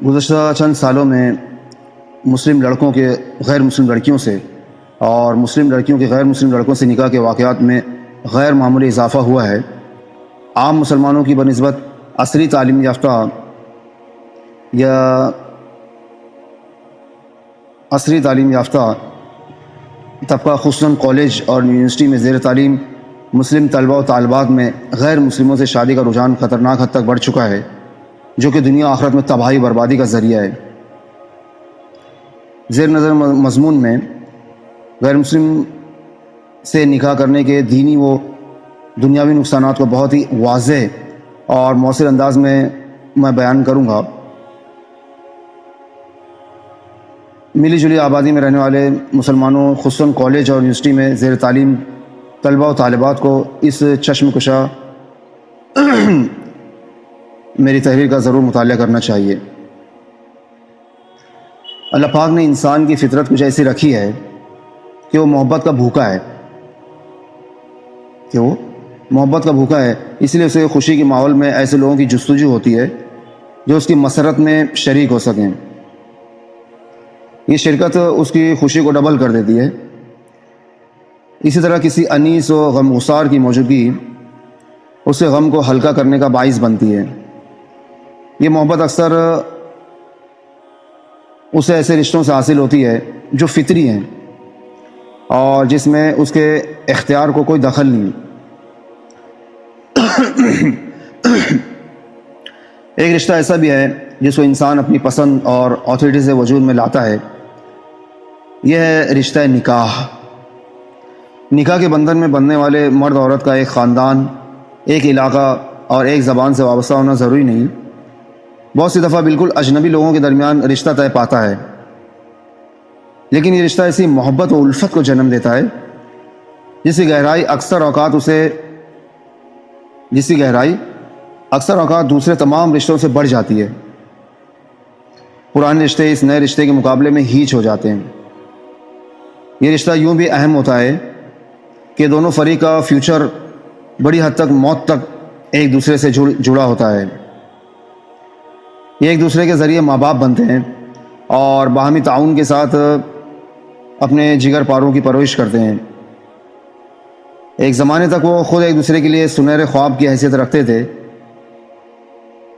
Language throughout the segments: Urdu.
گزشتہ چند سالوں میں مسلم لڑکوں کے غیر مسلم لڑکیوں سے اور مسلم لڑکیوں کے غیر مسلم لڑکوں سے نکاح کے واقعات میں غیر معمولی اضافہ ہوا ہے۔ عام مسلمانوں کی بنسبت عصری تعلیم یافتہ طبقہ خصوصاً کالج اور یونیورسٹی میں زیر تعلیم مسلم طلباء و طالبات میں غیر مسلموں سے شادی کا رجحان خطرناک حد تک بڑھ چکا ہے، جو کہ دنیا آخرت میں تباہی بربادی کا ذریعہ ہے۔ زیر نظر مضمون میں غیر مسلم سے نکاح کرنے کے دینی و دنیاوی نقصانات کو بہت ہی واضح اور مؤثر انداز میں بیان کروں گا۔ ملی جلی آبادی میں رہنے والے مسلمانوں خصوصاً کالج اور یونیورسٹی میں زیر تعلیم طلباء و طالبات کو اس چشم کشا میری تحریر کا ضرور مطالعہ کرنا چاہیے۔ اللہ پاک نے انسان کی فطرت کچھ ایسی رکھی ہے کہ وہ محبت کا بھوکا ہے، اس لیے اسے خوشی کے ماحول میں ایسے لوگوں کی جستجو ہوتی ہے جو اس کی مسرت میں شریک ہو سکیں۔ یہ شرکت اس کی خوشی کو ڈبل کر دیتی ہے۔ اسی طرح کسی انیس و غمگسار کی موجودگی اس کے غم کو ہلکا کرنے کا باعث بنتی ہے۔ یہ محبت اکثر اسے ایسے رشتوں سے حاصل ہوتی ہے جو فطری ہیں اور جس میں اس کے اختیار کو کوئی دخل نہیں۔ ایک رشتہ ایسا بھی ہے جس کو انسان اپنی پسند اور اتھارٹی سے وجود میں لاتا ہے، یہ ہے رشتہ نکاح۔ نکاح کے بندھن میں بندھنے والے مرد عورت کا ایک خاندان، ایک علاقہ اور ایک زبان سے وابستہ ہونا ضروری نہیں۔ بہت سی دفعہ بالکل اجنبی لوگوں کے درمیان رشتہ طے پاتا ہے، لیکن یہ رشتہ ایسی محبت و الفت کو جنم دیتا ہے جس کی گہرائی اکثر اوقات دوسرے تمام رشتوں سے بڑھ جاتی ہے۔ پرانے رشتے اس نئے رشتے کے مقابلے میں ہیچ ہو جاتے ہیں۔ یہ رشتہ یوں بھی اہم ہوتا ہے کہ دونوں فریق کا فیوچر بڑی حد تک موت تک ایک دوسرے سے جڑا ہوتا ہے۔ یہ ایک دوسرے کے ذریعے ماں باپ بنتے ہیں اور باہمی تعاون کے ساتھ اپنے جگر پاروں کی پرورش کرتے ہیں۔ ایک زمانے تک وہ خود ایک دوسرے کے لیے سنہرے خواب کی حیثیت رکھتے تھے،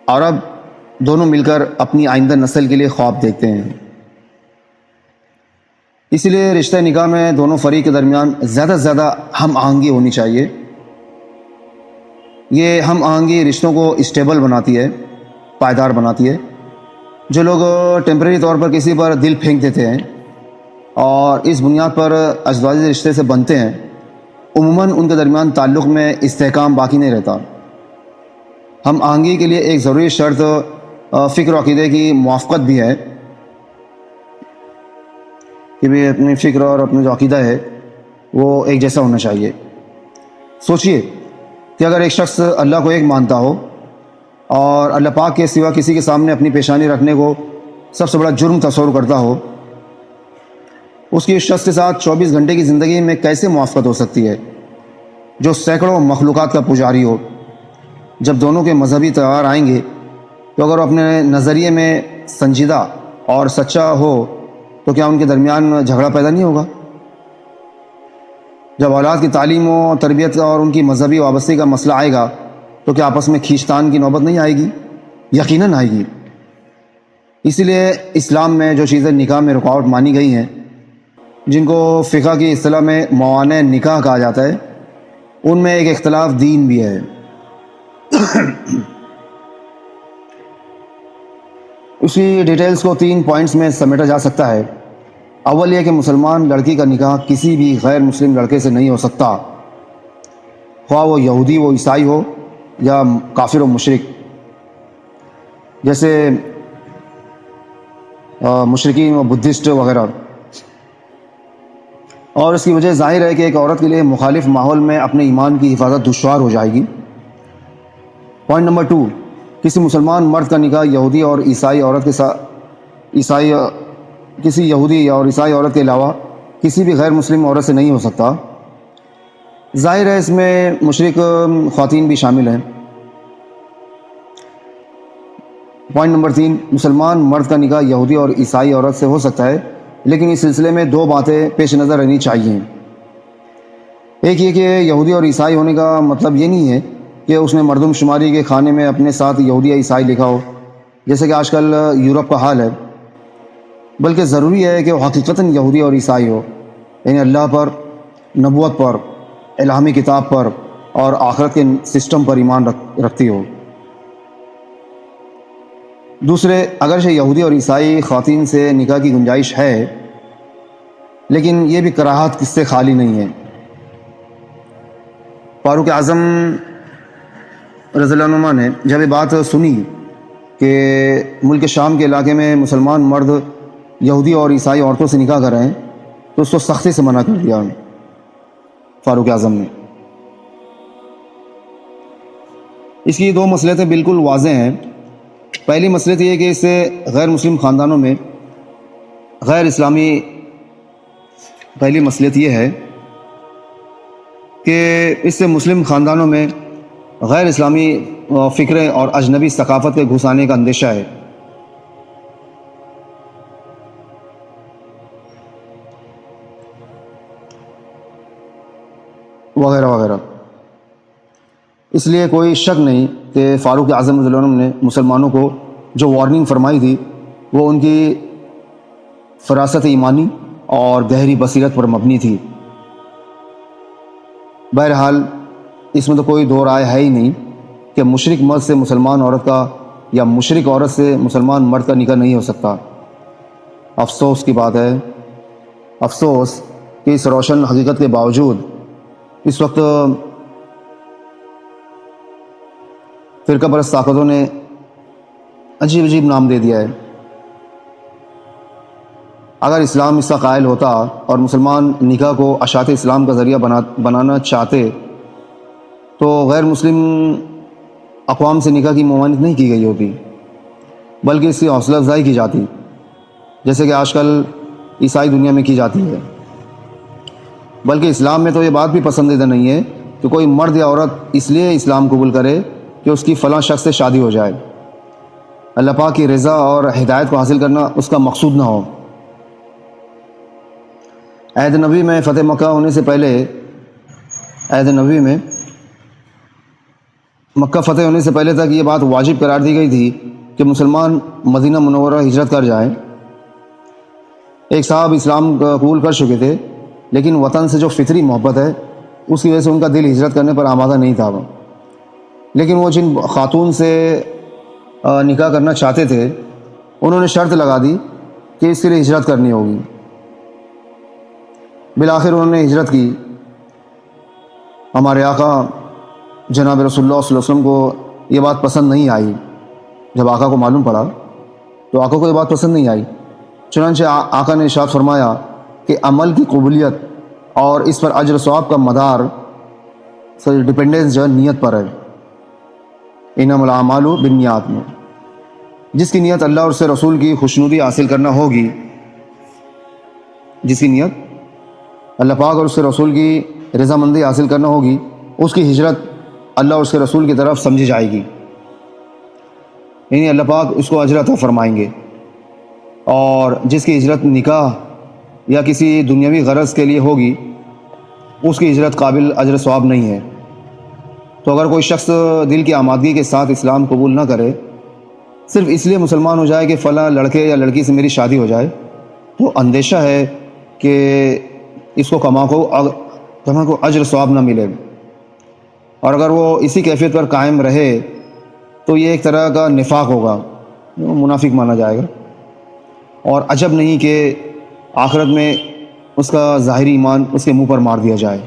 اور اب دونوں مل کر اپنی آئندہ نسل کے لیے خواب دیکھتے ہیں۔ اسی لیے رشتہ نکاح میں دونوں فریق کے درمیان زیادہ سے زیادہ ہم آہنگی ہونی چاہیے۔ یہ ہم آہنگی رشتوں کو اسٹیبل بناتی ہے، پائیدار بناتی ہے۔ جو لوگ ٹیمپریری طور پر کسی پر دل پھینک دیتے ہیں اور اس بنیاد پر ازدواجی رشتے سے بنتے ہیں، عموماً ان کے درمیان تعلق میں استحکام باقی نہیں رہتا۔ ہم آہنگی کے لیے ایک ضروری شرط فکر و عقیدے کی موافقت بھی ہے کہ بھی اپنی فکر اور اپنا جو عقیدہ ہے وہ ایک جیسا ہونا چاہیے۔ سوچئے کہ اگر ایک شخص اللہ کو ایک مانتا ہو اور اللہ پاک کے سوا کسی کے سامنے اپنی پیشانی رکھنے کو سب سے بڑا جرم تصور کرتا ہو، اس کی اس شخص کے ساتھ 24 گھنٹے کی زندگی میں کیسے موافقت ہو سکتی ہے جو سینکڑوں مخلوقات کا پجاری ہو؟ جب دونوں کے مذہبی تہوار آئیں گے تو اگر وہ اپنے نظریے میں سنجیدہ اور سچا ہو تو کیا ان کے درمیان جھگڑا پیدا نہیں ہوگا؟ جب اولاد کی تعلیم و تربیت اور ان کی مذہبی وابستگی کا مسئلہ آئے گا تو کیا آپس میں کھینچتان کی نوبت نہیں آئے گی؟ یقیناً آئے گی۔ اسی لیے اسلام میں جو چیزیں نکاح میں رکاوٹ مانی گئی ہیں، جن کو فقہ کی اصطلاح میں موانع نکاح کہا جاتا ہے، ان میں ایک اختلاف دین بھی ہے۔ اسی ڈیٹیلز کو 3 پوائنٹس میں سمیٹا جا سکتا ہے۔ اول یہ کہ مسلمان لڑکی کا نکاح کسی بھی غیر مسلم لڑکے سے نہیں ہو سکتا، خواہ وہ یہودی و عیسائی ہو یا کافر و مشرک، جیسے مشرکین و بدھسٹ وغیرہ۔ اور اس کی وجہ ظاہر ہے کہ ایک عورت کے لیے مخالف ماحول میں اپنے ایمان کی حفاظت دشوار ہو جائے گی۔ پوائنٹ نمبر 2، کسی مسلمان مرد کا نکاح یہودی اور عیسائی عورت کے ساتھ کسی یہودی اور عیسائی عورت کے علاوہ کسی بھی غیر مسلم عورت سے نہیں ہو سکتا۔ ظاہر ہے اس میں مشرک خواتین بھی شامل ہیں۔ پوائنٹ نمبر 3، مسلمان مرد کا نکاح یہودی اور عیسائی عورت سے ہو سکتا ہے، لیکن اس سلسلے میں 2 باتیں پیش نظر رہنی چاہیے۔ ایک یہ کہ یہودی اور عیسائی ہونے کا مطلب یہ نہیں ہے کہ اس نے مردم شماری کے کھانے میں اپنے ساتھ یہودی یا عیسائی لکھا ہو، جیسے کہ آج کل یورپ کا حال ہے، بلکہ ضروری ہے کہ وہ حقیقتاً یہودی اور عیسائی ہو، یعنی اللہ پر، نبوت پر، الہامی کتاب پر اور آخرت کے سسٹم پر ایمان رکھتی ہو۔ دوسرے، اگرچہ یہودی اور عیسائی خواتین سے نکاح کی گنجائش ہے، لیکن یہ بھی کراہت کس سے خالی نہیں ہے۔ فاروق اعظم رضی اللہ عنہ نے جب یہ بات سنی کہ ملک شام کے علاقے میں مسلمان مرد یہودی اور عیسائی عورتوں سے نکاح کر رہے ہیں، تو اس کو سختی سے منع کر دیا فاروق اعظم نے۔ اس کی 2 مصلحتیں بالکل واضح ہیں۔ پہلی مصلحت یہ ہے کہ اس سے غیر مسلم خاندانوں میں پہلی مصلحت یہ ہے کہ اس سے مسلم خاندانوں میں غیر اسلامی فکریں اور اجنبی ثقافت کے گھس آنے کا اندیشہ ہے۔ وغیرہ وغیرہ۔ اس لیے کوئی شک نہیں کہ فاروق اعظم رضی اللہ عنہ نے مسلمانوں کو جو وارننگ فرمائی تھی وہ ان کی فراست ایمانی اور گہری بصیرت پر مبنی تھی۔ بہرحال اس میں تو کوئی دو رائے ہے ہی نہیں کہ مشرک مرد سے مسلمان عورت کا یا مشرک عورت سے مسلمان مرد کا نکاح نہیں ہو سکتا۔ افسوس کی بات ہے، افسوس کہ اس روشن حقیقت کے باوجود اس وقت فرقہ پرست طاقتوں نے عجیب عجیب نام دے دیا ہے۔ اگر اسلام اس کا قائل ہوتا اور مسلمان نکاح کو اشاعت اسلام کا ذریعہ بنانا چاہتے تو غیر مسلم اقوام سے نکاح کی ممانعت نہیں کی گئی ہوتی، بلکہ اس کی حوصلہ افزائی کی جاتی، جیسے کہ آج کل عیسائی دنیا میں کی جاتی ہے۔ بلکہ اسلام میں تو یہ بات بھی پسندیدہ نہیں ہے کہ کوئی مرد یا عورت اس لیے اسلام قبول کرے کہ اس کی فلاں شخص سے شادی ہو جائے، اللہ پاک کی رضا اور ہدایت کو حاصل کرنا اس کا مقصود نہ ہو۔ عہد نبی میں فتح مکہ ہونے سے پہلے، عہد نبی میں مکہ فتح ہونے سے پہلے تک یہ بات واجب قرار دی گئی تھی کہ مسلمان مدینہ منورہ ہجرت کر جائیں۔ ایک صاحب اسلام قبول کر چکے تھے، لیکن وطن سے جو فطری محبت ہے اس کی وجہ سے ان کا دل ہجرت کرنے پر آمادہ نہیں تھا، لیکن وہ جن خاتون سے نکاح کرنا چاہتے تھے انہوں نے شرط لگا دی کہ اس کے لیے ہجرت کرنی ہوگی۔ بالآخر انہوں نے ہجرت کی۔ ہمارے آقا جناب رسول اللہ صلی اللہ علیہ وسلم کو یہ بات پسند نہیں آئی۔ جب آقا کو معلوم پڑا تو آقا کو یہ بات پسند نہیں آئی، چنانچہ آقا نے ارشاد فرمایا کہ عمل کی قبولیت اور اس پر اجر و ثواب کا مدار ڈپینڈنس جو ہے نیت پر ہے۔ انما الاعمال بالنیات میں جس کی نیت اللہ اور اس کے رسول کی خوشنودی حاصل کرنا ہوگی، جس کی نیت اللہ پاک اور اس کے رسول کی رضامندی حاصل کرنا ہوگی، اس کی ہجرت اللہ اور اس کے رسول کی طرف سمجھی جائے گی، یعنی اللہ پاک اس کو اجر عطا فرمائیں گے۔ اور جس کی ہجرت نکاح یا کسی دنیاوی غرض کے لیے ہوگی اس کی ہجرت قابل اجر ثواب نہیں ہے۔ تو اگر کوئی شخص دل کی آمادگی کے ساتھ اسلام قبول نہ کرے، صرف اس لیے مسلمان ہو جائے کہ فلاں لڑکے یا لڑکی سے میری شادی ہو جائے، تو اندیشہ ہے کہ اس کو کما کو اجر ثواب نہ ملے، اور اگر وہ اسی کیفیت پر قائم رہے تو یہ ایک طرح کا نفاق ہوگا، منافق مانا جائے گا، اور عجب نہیں کہ آخرت میں اس کا ظاہری ایمان اس کے منہ پر مار دیا جائے۔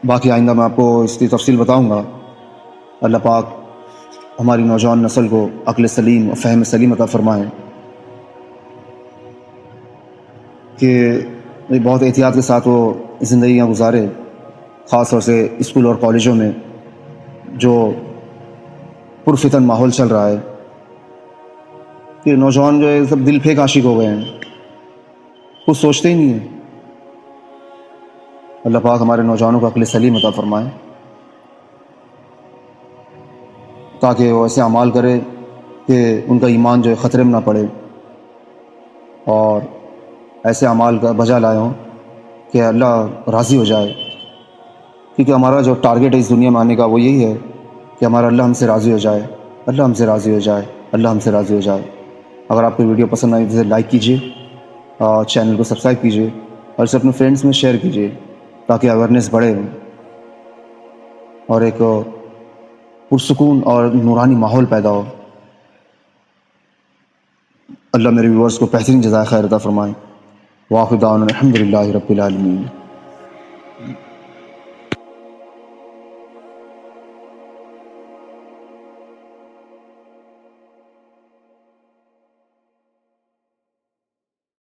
باقی آئندہ میں آپ کو اس کی تفصیل بتاؤں گا۔ اللہ پاک ہماری نوجوان نسل کو عقل سلیم اور فہم سلیم عطا فرمائیں کہ بہت احتیاط کے ساتھ وہ زندگیاں گزارے، خاص طور سے اسکول اور کالجوں میں جو پرفتن ماحول چل رہا ہے، کہ نوجوان جو ہے سب دل پھینک عاشق ہو گئے ہیں، کچھ سوچتے ہی نہیں ہیں۔ اللہ پاک ہمارے نوجوانوں کو عقل سلیم عطا فرمائے تاکہ وہ ایسے اعمال کرے کہ ان کا ایمان جو ہے خطرے میں نہ پڑے، اور ایسے اعمال کا بجا لائے ہوں کہ اللہ راضی ہو جائے، کیونکہ ہمارا جو ٹارگیٹ ہے اس دنیا میں آنے کا وہ یہی ہے کہ ہمارا اللہ ہم سے راضی ہو جائے، اللہ ہم سے راضی ہو جائے، اللہ ہم سے راضی ہو جائے۔ اگر آپ کو ویڈیو پسند آئی تو اسے لائک کیجیے، اور چینل کو سبسکرائب کیجیے، اور اسے اپنے فرینڈس میں شیئر کیجیے تاکہ اویئرنیس بڑھے اور ایک پرسکون اور نورانی ماحول پیدا ہو۔ اللہ میرے ویورز کو بہترین جزائے خیر عطا فرمائے۔ وآخر دعوانا الحمد للہ رب العالمین۔